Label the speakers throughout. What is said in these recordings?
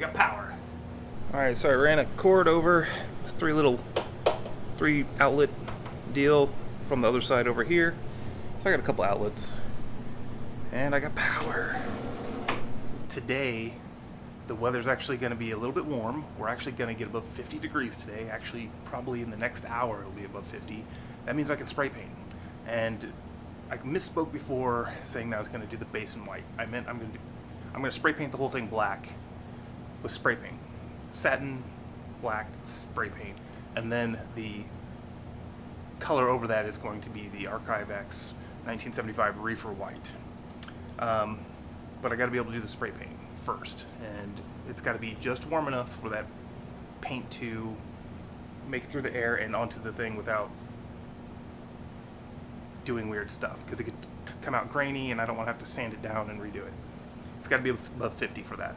Speaker 1: got power. Alright, so I ran a cord over this three outlet deal from the other side over here. So I got a couple outlets. And I got power. Today, the weather's actually going to be a little bit warm. We're actually going to get above 50 degrees today. Actually, probably in the next hour it'll be above 50. That means I can spray paint. And I misspoke before saying that I was going to do the base in white. I meant I'm going to spray paint the whole thing black with spray paint. Satin, black, spray paint. And then the color over that is going to be the Archive X 1975 Reefer White. But I got to be able to do the spray paint first, and it's got to be just warm enough for that paint to make it through the air and onto the thing without doing weird stuff, because it could come out grainy and I don't want to have to sand it down and redo it. It's got to be above 50 for that.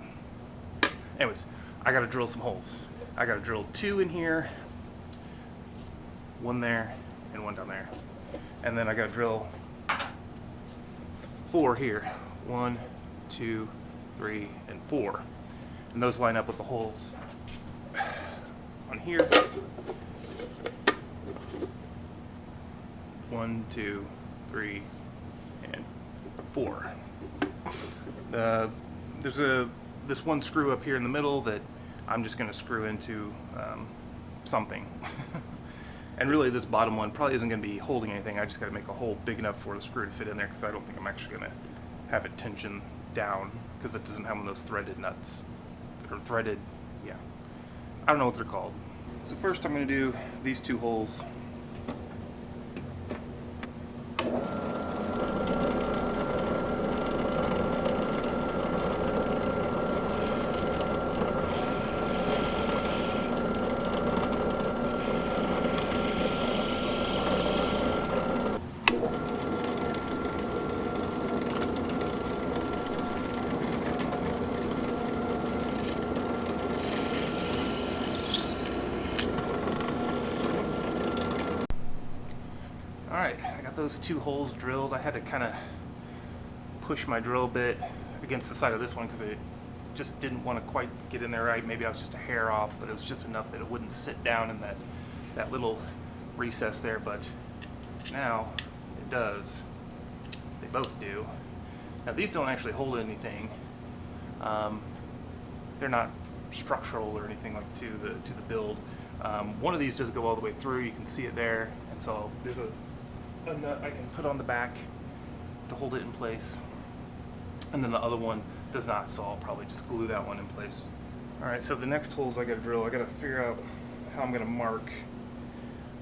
Speaker 1: Anyways, I got to drill some holes. I got to drill 2 in here, 1 there, and 1 down there. And then I got to drill 4 here. 1, 2, 3, and 4. And those line up with the holes on here. 1, 2, 3, and 4. There's this one screw up here in the middle that I'm just going to screw into something. And really this bottom one probably isn't going to be holding anything. I just got to make a hole big enough for the screw to fit in there, because I don't think I'm actually going to have it tension down, because it doesn't have one of those threaded nuts. Or threaded, yeah. I don't know what they're called. So first I'm going to do these 2 holes. Alright, I got those 2 holes drilled. I had to kind of push my drill bit against the side of this one because it just didn't want to quite get in there right. Maybe I was just a hair off, but it was just enough that it wouldn't sit down in that little recess there. But now it does. They both do. Now these don't actually hold anything. They're not structural or anything like to the build. One of these does go all the way through. You can see it there, and so there's a nut I can put on the back to hold it in place, and then the other one does not, so I'll probably just glue that one in place. Alright, so the next holes I gotta drill, I gotta figure out how I'm gonna mark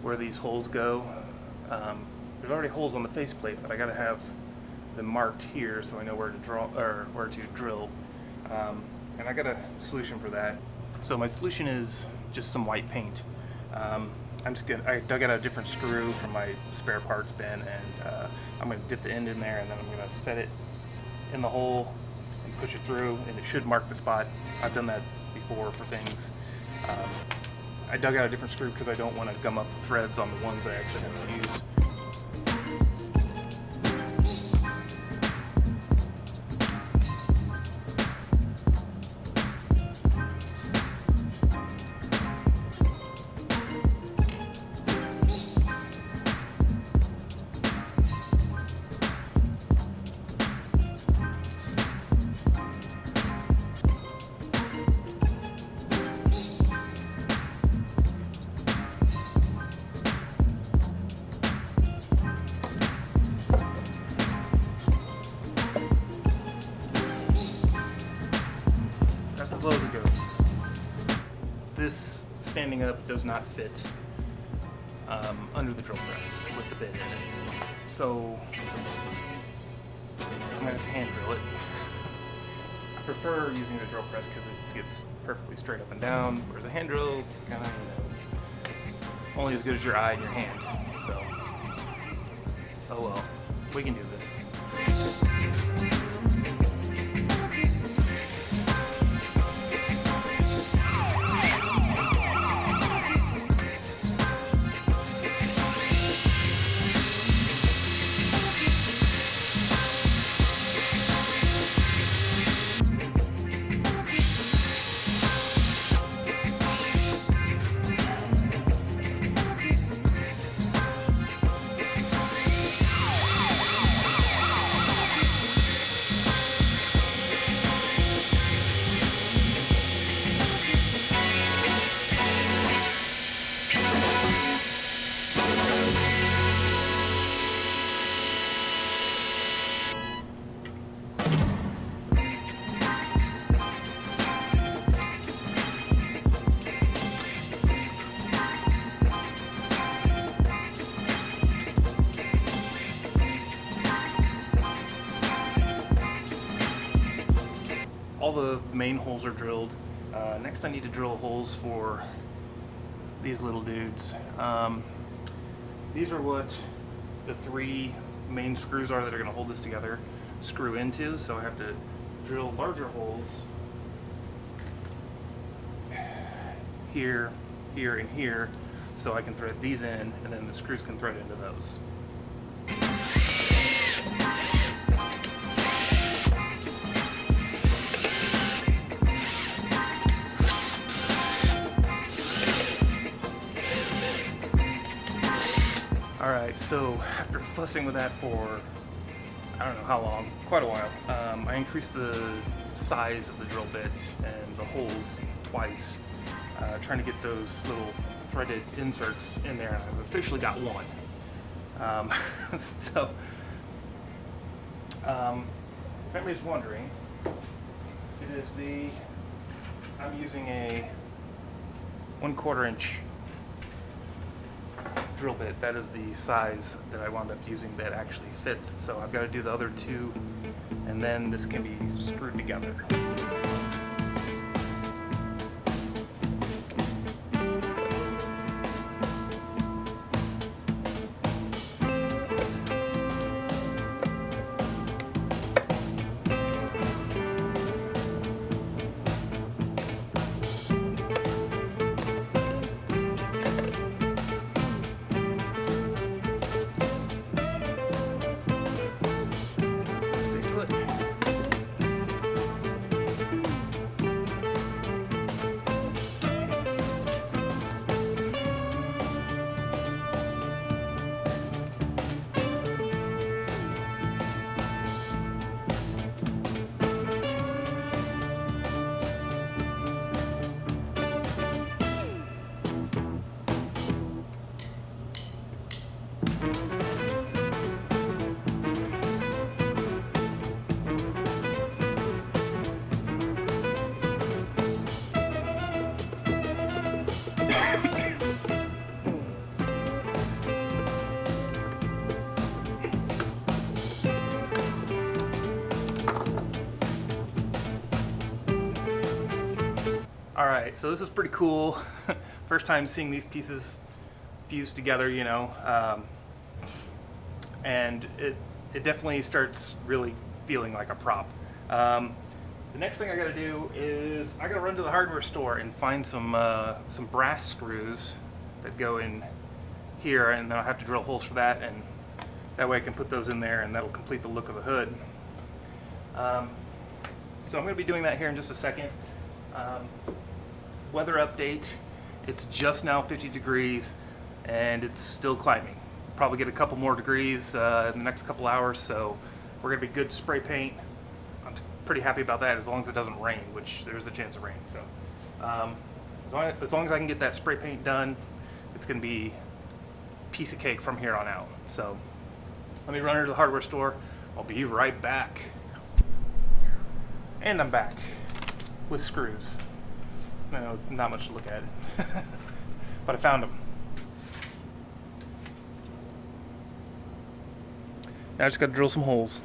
Speaker 1: where these holes go. There's already holes on the faceplate, but I gotta have them marked here so I know where to draw or where to drill. And I got a solution for that. So my solution is just some white paint. I dug out a different screw from my spare parts bin, and I'm going to dip the end in there, and then I'm going to set it in the hole and push it through, and it should mark the spot. I've done that before for things. I dug out a different screw because I don't want to gum up the threads on the ones I actually have to use. As low as it goes. This standing up does not fit under the drill press with the bit in it. So I'm going to have to hand drill it. I prefer using the drill press because it gets perfectly straight up and down, whereas a hand drill, it's kind of, only as good as your eye and your hand. So, oh well, we can do this. all the main holes are drilled. Next I need to drill holes for these little dudes. These are what the 3 main screws are that are going to hold this together, screw into, so I have to drill larger holes here, here, and here, so I can thread these in, and then the screws can thread into those. Alright, so after fussing with that for I don't know how long, quite a while, I increased the size of the drill bit and the holes twice, trying to get those little threaded inserts in there, and I've officially got one. So, if anybody's wondering, it is I'm using a 1/4 inch drill bit. That is the size that I wound up using that actually fits. So I've got to do the other 2, and then this can be screwed together. Alright, so this is pretty cool. First time seeing these pieces fused together, you know, and it definitely starts really feeling like a prop. The next thing I gotta do is I gotta run to the hardware store and find some brass screws that go in here, and then I'll have to drill holes for that, and that way I can put those in there, and that'll complete the look of the hood. So I'm going to be doing that here in just a second. Weather update, it's just now 50 degrees and it's still climbing. Probably get a couple more degrees in the next couple hours, so we're going to be good to spray paint. I'm pretty happy about that, as long as it doesn't rain, which there's a chance of rain. So as long as I can get that spray paint done, it's going to be a piece of cake from here on out. So let me run into the hardware store. I'll be right back. And I'm back with screws. I know it's not much to look at, but I found them. Now I just got to drill some holes.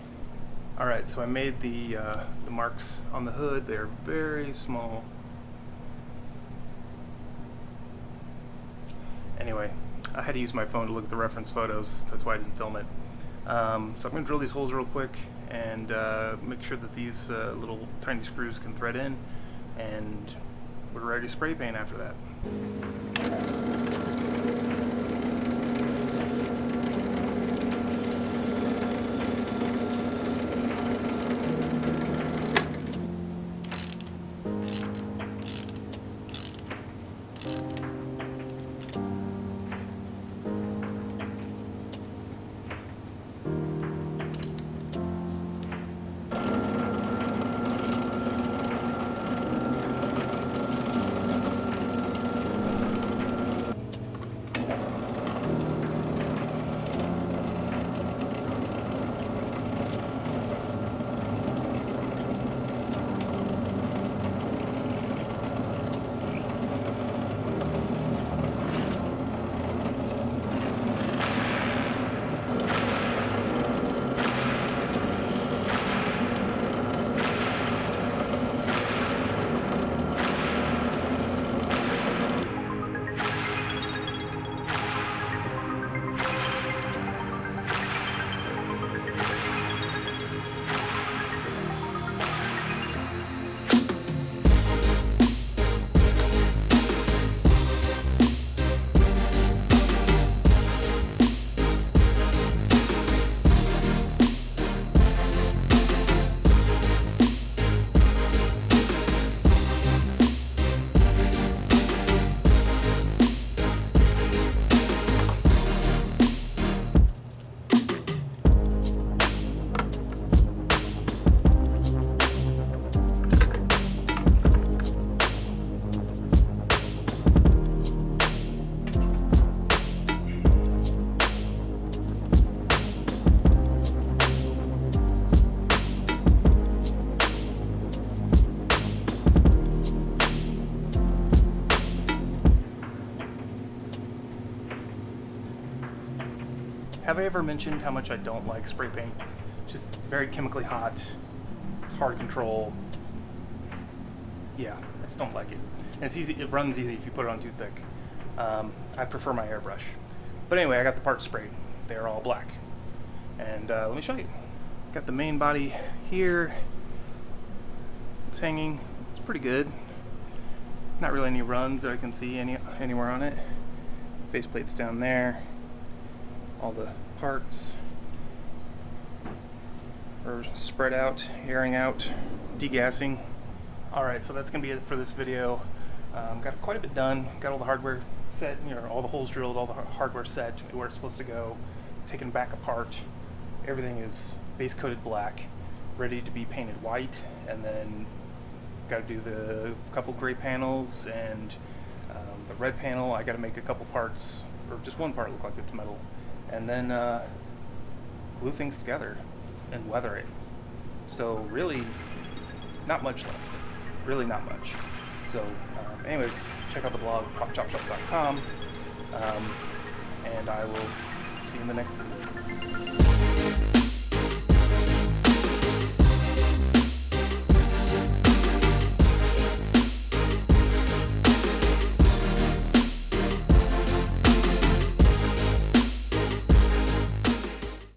Speaker 1: All right, so I made the marks on the hood. They're very small. Anyway, I had to use my phone to look at the reference photos. That's why I didn't film it. So I'm going to drill these holes real quick and make sure that these little tiny screws can thread in, and we're ready to spray paint after that. Have I ever mentioned how much I don't like spray paint? Just very chemically hot, it's hard to control. Yeah, I just don't like it. And it's easy, it runs easy if you put it on too thick. I prefer my airbrush. But anyway, I got the parts sprayed. They're all black. And let me show you. Got the main body here. It's hanging. It's pretty good. Not really any runs that I can see anywhere on it. Faceplate's down there. All the parts are spread out, airing out, degassing. Alright, so that's going to be it for this video. Got quite a bit done. Got all the hardware set, all the holes drilled, all the hardware set where it's supposed to go, taken back apart. Everything is base coated black, ready to be painted white, and then got to do the couple gray panels and the red panel. I got to make a couple parts, or just one part look like it's metal, and then glue things together and weather it. So really, not much left. Really not much. So anyways, check out the blog, propchopshop.com, and I will see you in the next video.